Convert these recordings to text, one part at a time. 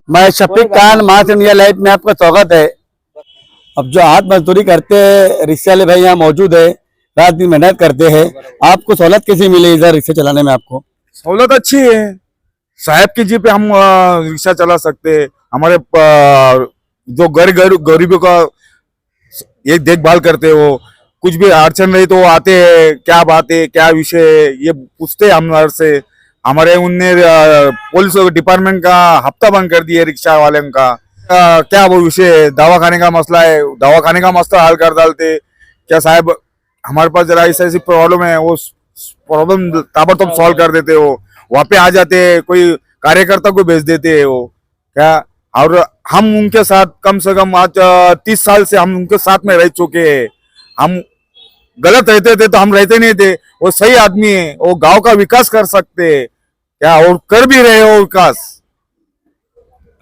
मैं शफीक खान, मास India live में आपका स्वागत है। अब जो हाथ मजदूरी करते हैं रिक्शे वाले भाई यहाँ मौजूद है, रात दिन मेहनत करते हैं। आपको सहूलत कैसी मिली इधर रिक्शा चलाने में? आपको सहूलत अच्छी है। साहब की जी पे हम रिक्शा चला सकते हैं। हमारे जो गरीबों का ये देखभाल करते हैं, वो कुछ भी अड़चन रही तो वो आते हैं, क्या बात है क्या विषय है ये पूछते हैं हमारे से। हमारे उनने पुलिस डिपार्टमेंट का हफ्ता बंद कर दिया रिक्शा वाले का। क्या वो विषय है, दवाखाने का मसला है, दवाखाने का मसला हल कर डालते। क्या साहब हमारे पास जरा ऐसी प्रॉब्लम है, वो प्रॉब्लम ताबड़तोड़ सॉल्व कर देते हो। वहाँ पे आ जाते हैं, कोई कार्यकर्ता को भेज देते हैं वो क्या। और हम उनके साथ कम से कम आज 30 साल से हम उनके साथ में रह चुके हैं। हम गलत रहते थे तो हम रहते नहीं थे। वो सही आदमी है, वो गांव का विकास कर सकते हैं क्या, और कर भी रहे हो विकास।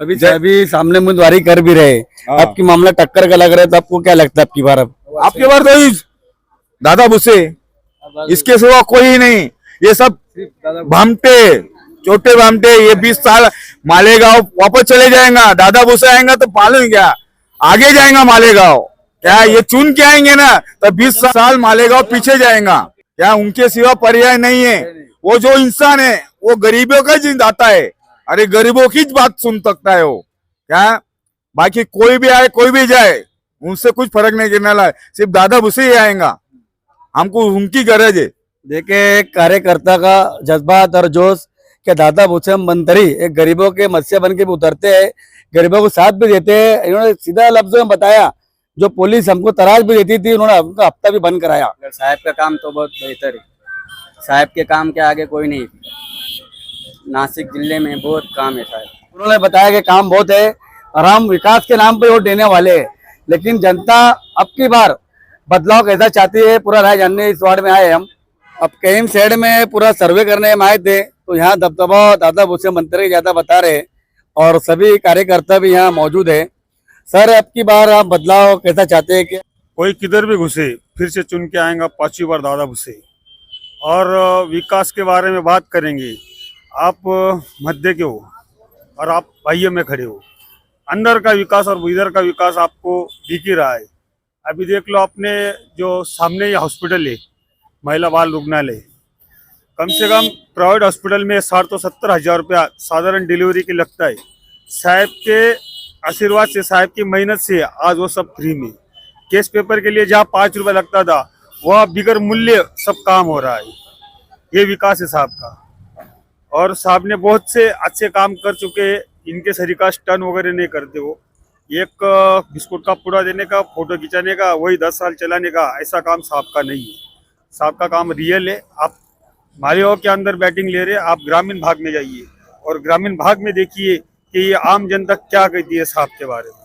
अभी सामने उम्मीदवारी कर भी रहे, आपकी मामला टक्कर का लग रहा है, तो आपको क्या लगता है आपकी बार? आपके बार तो दादा भूसे, इसके सिवा कोई नहीं। ये सब भामटे, छोटे भामटे, ये 20 साल मालेगांव वापस चले जाएगा। दादा भूसे आएगा तो पालन क्या आगे जाएगा मालेगांव क्या, ये चुन के आएंगे ना तो 20 साल मालेगांव पीछे जाएगा क्या। उनके सिवा पर्याय नहीं है। वो जो इंसान है वो गरीबों का जिंदाता है। अरे गरीबों की बात सुन सकता है वो क्या। बाकी कोई भी आए कोई भी जाए उनसे कुछ फर्क नहीं गिरने वाला है, सिर्फ दादा भूसे ही आएगा। हमको उनकी गरज है। देखे कार्यकर्ता का जज्बात और जोश के दादा भूसे मंत्री एक गरीबों के मत्स्य बन के भी उतरते हैं, गरीबों को साथ भी देते हैं। इन्होंने सीधा लफ्जों में बताया, जो पुलिस हमको तराश भी देती थी उन्होंने उनका हफ्ता भी बंद कराया। साहब का काम तो बहुत बेहतर है। साहब के काम के आगे कोई नहीं। नासिक जिले में बहुत काम है साहब। उन्होंने बताया कि काम बहुत है और हम विकास के नाम पे वोट देने वाले हैं, लेकिन जनता अब की बार बदलाव कैसा चाहती है पूरा राय जानने इस वार्ड में आए हम। अब कहीं साइड में पूरा सर्वे करने हम आए थे, तो यहाँ दबदबा दादा भूसे मंत्री ज्यादा बता रहे और सभी कार्यकर्ता भी यहाँ मौजूद है। सर अब की बार आप बदलाव कैसा चाहते हैं? कि कोई किधर भी घुसे फिर से चुन के आएगा 5वीं बार दादा भूसे। और विकास के बारे में बात करेंगे, आप मध्य के हो और आप बाह्य में खड़े हो। अंदर का विकास और इधर का विकास आपको दिख ही रहा है। अभी देख लो, अपने जो सामने ये हॉस्पिटल है महिला बाल रुग्णालय, कम से कम प्राइवेट हॉस्पिटल में 60 तो 70,000 रुपया साधारण डिलीवरी की लगता है। साहब के आशीर्वाद से, साहब की मेहनत से आज वो सब फ्री में। केस पेपर के लिए जहाँ 5 रुपये लगता था वह बिगर मूल्य सब काम हो रहा है। ये विकास है साहब का। और साहब ने बहुत से अच्छे काम कर चुके हैं। इनके सरीका स्टन वगैरह नहीं करते वो। एक बिस्कुट का पूड़ा देने का, फोटो खिंचाने का, वही 10 साल चलाने का, ऐसा काम साहब का नहीं है। साहब का काम रियल है। आप मालेगांव के अंदर बैटिंग ले रहे हैं, आप ग्रामीण भाग में जाइए और ग्रामीण भाग में देखिए कि ये आम जनता क्या कहती है साहब के बारे में।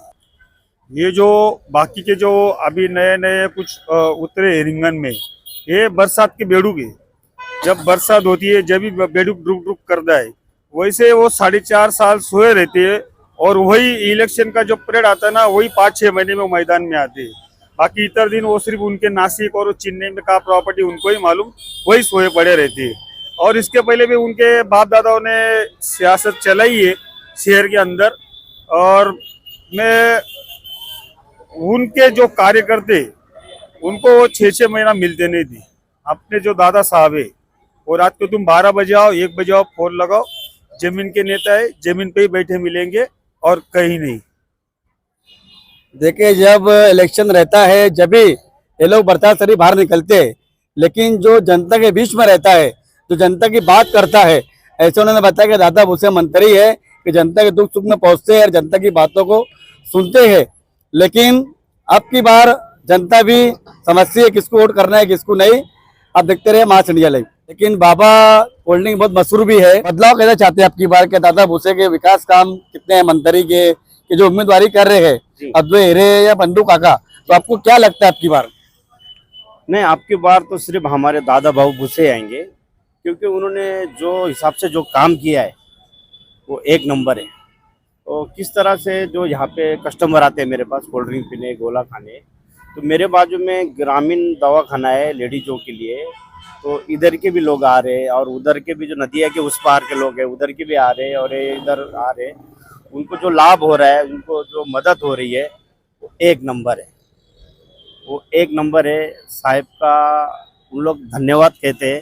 ये जो बाकी के जो अभी नए नए कुछ उतरे रिंगन में, ये बरसात के बेड़ूक है। जब बरसात होती है जब भी बेड़ूक रुक रुक करता है, वैसे वो 4.5 साल सोए रहते हैं और वही इलेक्शन का जो परेड आता है ना, वही 5-6 महीने में वो मैदान में आते हैं। बाकी इतर दिन वो सिर्फ उनके नासिक और चेन्नई में का प्रॉपर्टी उनको ही मालूम, वही सोए पड़े रहते हैं। और इसके पहले भी उनके बाप दादाओं ने सियासत चलाई है शहर के अंदर। और मैं उनके जो कार्यकर्ते उनको 6-6 महीना मिलते नहीं थे। अपने जो दादा साहब है, और रात को तुम 12 बजे आओ 1 बजे आओ फोन लगाओ, जमीन के नेता है, जमीन पे ही बैठे मिलेंगे और कहीं नहीं। देखिए जब इलेक्शन रहता है जब भी ये लोग बर्तासरी बाहर निकलते हैं, लेकिन जो जनता के बीच में रहता है, जो जनता की बात करता है, ऐसे उन्होंने बताया कि दादा भूसे मंत्री है कि जनता के दुख सुख में पहुंचते हैं और जनता की बातों को सुनते हैं। लेकिन अब की बार जनता भी समझती है किसको वोट करना है किसको नहीं। आप देखते रहे मास इंडिया लाइव। लेकिन बाबा कोल्ड ड्रिंक बहुत मशहूर भी है। बदलाव कैसा चाहते हैं आपकी बार के? दादा भूसे के विकास काम कितने हैं मंत्री के कि जो उम्मीदवारी कर रहे हैं, अद्वै हिरे या बंडू काका, तो आपको क्या लगता है आपकी बार? नहीं, आपकी बार तो सिर्फ हमारे दादा बाबू भूसे आएंगे, क्योंकि उन्होंने जो हिसाब से जो काम किया है वो एक नंबर है। तो किस तरह से जो यहाँ पे कस्टमर आते हैं मेरे पास कोल्ड ड्रिंक पीने, गोला खाने, तो मेरे बाजू में ग्रामीण दवाखाना है लेडीजों के लिए, तो इधर के भी लोग आ रहे हैं और उधर के भी जो नदिया के उस पार के लोग हैं उधर के भी आ रहे हैं और इधर आ रहे हैं। उनको जो लाभ हो रहा है, उनको जो मदद हो रही है, वो एक नंबर है। वो एक नंबर है साहब का। उन लोग धन्यवाद कहते हैं,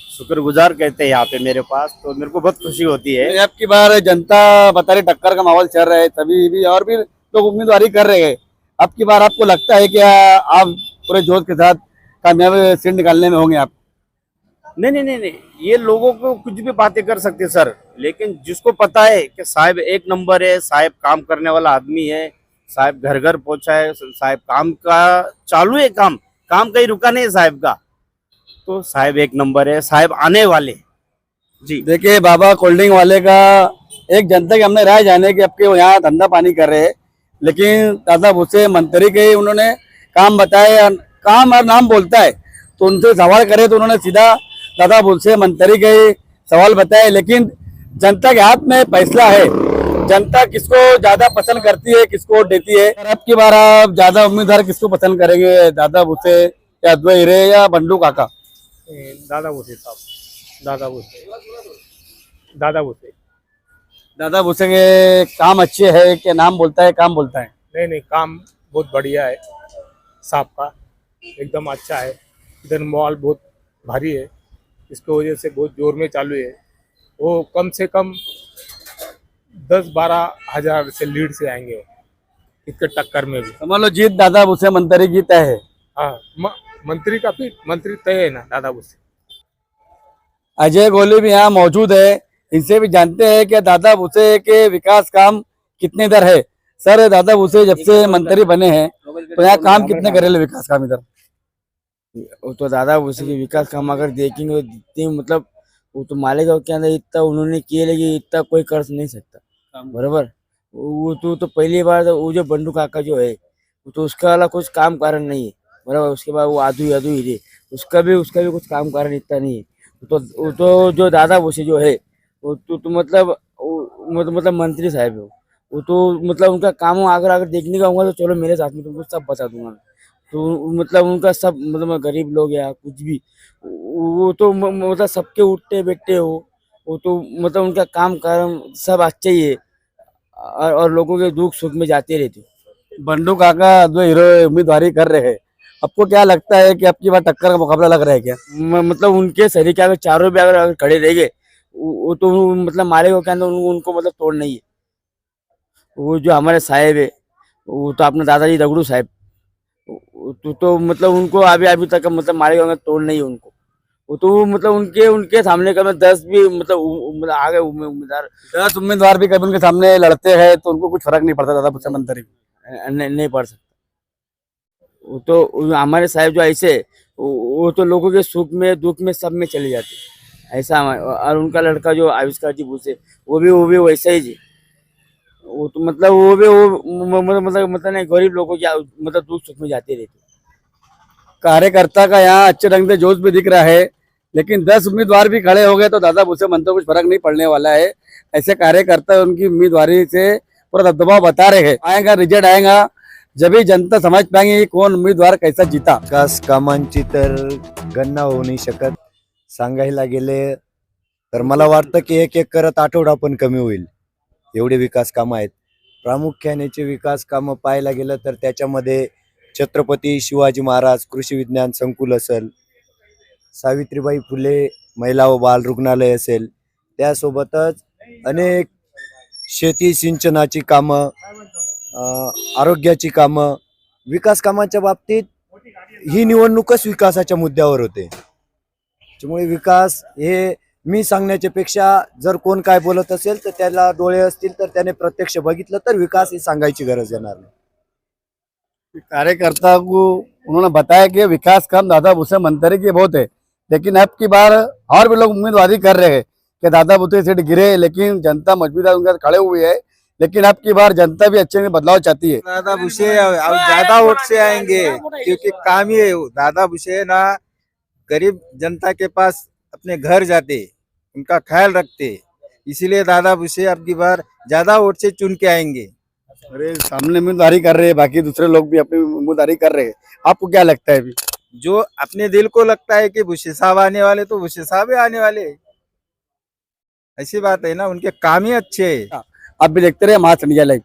शुक्रगुजार कहते हैं यहाँ पे मेरे पास, तो मेरे को बहुत खुशी होती है। अब की बार जनता बता रही टक्कर का माहौल चल रहा है, सभी भी और भी लोग उम्मीदवारी कर रहे हैं। अब की बार आपको लगता है कि आप पूरे जोश के साथ कामयाब सीट निकालने में होंगे आप? नहीं नहीं नहीं नहीं, ये लोगों को कुछ भी बातें कर सकते सर, लेकिन जिसको पता है कि साहब एक नंबर है, साहब काम करने वाला आदमी है, साहब घर घर पहुंचा है, साहब काम का चालू है, काम काम कहीं रुका नहीं है साहब का, तो साहब एक नंबर है, साहब आने वाले। जी देखिए बाबा कोल्ड ड्रिंक वाले का एक जनता की हमने राय जाने कि आपके वो यहाँ धंधा पानी कर रहे हैं, लेकिन दादा भूसे मंत्री के उन्होंने काम बताए, काम और नाम बोलता है, तो उनसे सवाल करे तो उन्होंने सीधा दादा भूसे मंत्री के सवाल बताए। लेकिन जनता के हाथ में फैसला है, जनता किसको ज्यादा पसंद करती है, किसको वोट देती है। और अब की बार आप ज्यादा उम्मीदवार किसको पसंद करेंगे, दादा भूसे या अद्वैत हीरे या बंडू काका? दादा भूसे साहब, दादा भूसे, दादा भूसे। दादा भूसे के काम अच्छे है कि नाम बोलता है, काम बोलता है? नहीं नहीं, काम बहुत बढ़िया है साहब का, एकदम अच्छा है। इधर मॉल बहुत भारी है, इसकी वजह से बहुत जोर में चालू है। वो कम से कम 10-12 हजार से लीड से आएंगे इसके टक्कर में भी। समझ लो जीत दादा भूसे मंत्री की तय है। हाँ, मंत्री का भी मंत्री तय है ना दादा भूसे। अजय गोली भी यहाँ मौजूद है, इनसे भी जानते हैं कि दादा भूसे के विकास काम कितने इधर है। सर दादा भूसे जब से मंत्री बने हैं तो यहाँ काम कितने करे विकास काम इधर? वो तो दादा भूसे के विकास काम अगर देखेंगे तो जितने मतलब वो तो मालेगांव के अंदर इतना उन्होंने किए, लेकिन इतना कोई कर नहीं सकता, बराबर। वो तो पहली बार वो जो बंडू काका जो है वो तो उसका वाला कुछ काम कारण नहीं है, बराबर। उसके बाद वो आदू हीरे उसका भी कुछ काम कारण इतना नहीं है। वो तो जो दादा भूसे जो है वो तो मतलब मंत्री साहब है। वो तो मतलब उनका काम अगर देखने का होगा तो चलो मेरे साथ में तुमको सब बता दूंगा। तो मतलब उनका सब मतलब गरीब लोग या कुछ भी वो तो मतलब सबके उठते बैठते हो, वो तो मतलब उनका काम कारण सब अच्छा ही है, और लोगों के दुख सुख में जाते रहते हो। बंडू काका अद्वैत हीरो उम्मीदवारी कर रहे हैं, आपको क्या लगता है कि आपकी बार टक्कर का मुकाबला लग रहा है क्या? मतलब उनके शरीर के अगर चारों भी अगर खड़े रह गए वो तो मतलब मालेगांव के अंदर उनको मतलब तोड़ नहीं है। वो जो हमारे साहेब है वो तो अपने दादाजी दगड़ू साहब, तो मतलब उनको अभी तक मतलब मालेगांव में तोड़ नहीं है उनको। वो तो मतलब उनके सामने का 10 भी मतलब आगे उम्मीदवार 10 उम्मीदवार भी कभी उनके सामने लड़ते हैं तो उनको कुछ फर्क नहीं पड़ता दादा भूसे मंत्री को? नहीं पड़ सकता। वो तो हमारे साहब जो ऐसे वो तो लोगों के सुख में दुख में सब में चले जाते ऐसा। और उनका लड़का जो आविष्कार जी भूसे वो भी वैसा ही जी। वो तो मतलब वो भी वो मतलब नहीं, गरीब लोगों की मतलब दुख सुख में जाते रहते। कार्यकर्ता का यहाँ अच्छे ढंग से जोश भी दिख रहा है, लेकिन 10 उम्मीदवार भी खड़े हो गए तो दादा भूसे मंत्री को कुछ फर्क नहीं पड़ने वाला है। ऐसे कार्यकर्ता उनकी उम्मीदवारी से पूरा दबदबा बता रहे हैं। आएगा रिजल्ट आएगा जब ही जनता समझ पाएंगे कि कौन उम्मीदवार कैसा जीता। विकास कामांची तर गणना होऊ नाही शकत. सांगायला गेले तर मला वाटतं की एक एक करत आठवडा पण कमी होईल, एवढे विकास कामं आहेत. प्रामुख्याने विकास कामं पाहायला गेलं तर त्याच्यामध्ये छत्रपती शिवाजी महाराज कृषी विज्ञान संकुल असेल, सावित्रीबाई फुले महिला व बाल रुग्णालय असेल, त्यासोबतच अनेक शेती सिंचनाची कामं, आरोग्याची कामं, विकास कामांच्या बाबतीत ही निवडणूकच विकासाच्या मुद्द्यावर होते. त्यामुळे विकास हे मी सांगण्याच्या पेक्षा जर कोण काय बोलत असेल तर त्याला डोळे असतील तर त्याने प्रत्यक्ष बघितलं तर विकास ही सांगायची गरज येणार नाही. कार्यकर्ता को उन्होंने बताया कि विकास काम दादा भूसे मंत्री के बहुत है, लेकिन अब की बार और भी लोग उम्मीदवारी कर रहे हैं कि दादा भूसे सीट गिरे, लेकिन जनता मजबूत है, उनके साथ खड़े हुए है। लेकिन अब की बार जनता भी अच्छे बदलाव चाहती है। दादा भूसे अब ज्यादा वोट से आएंगे, क्योंकि काम ही है दादा भूसे ना गरीब जनता के पास अपने घर जाते, उनका ख्याल रखते, इसीलिए दादा भूसे अब की बार ज्यादा वोट से चुन के आएंगे। अरे सामने उम्मीदवारी कर रहे हैं, बाकी दूसरे लोग भी अपनी उम्मीदवारी कर रहे हैं, आपको क्या लगता है अभी? जो अपने दिल को लगता है कि भूसे साहब आने वाले तो भूसे साहब ही आने वाले, ऐसी बात है ना, उनके काम ही अच्छे है। आप भी देखते रहे मास इंडिया लाइव।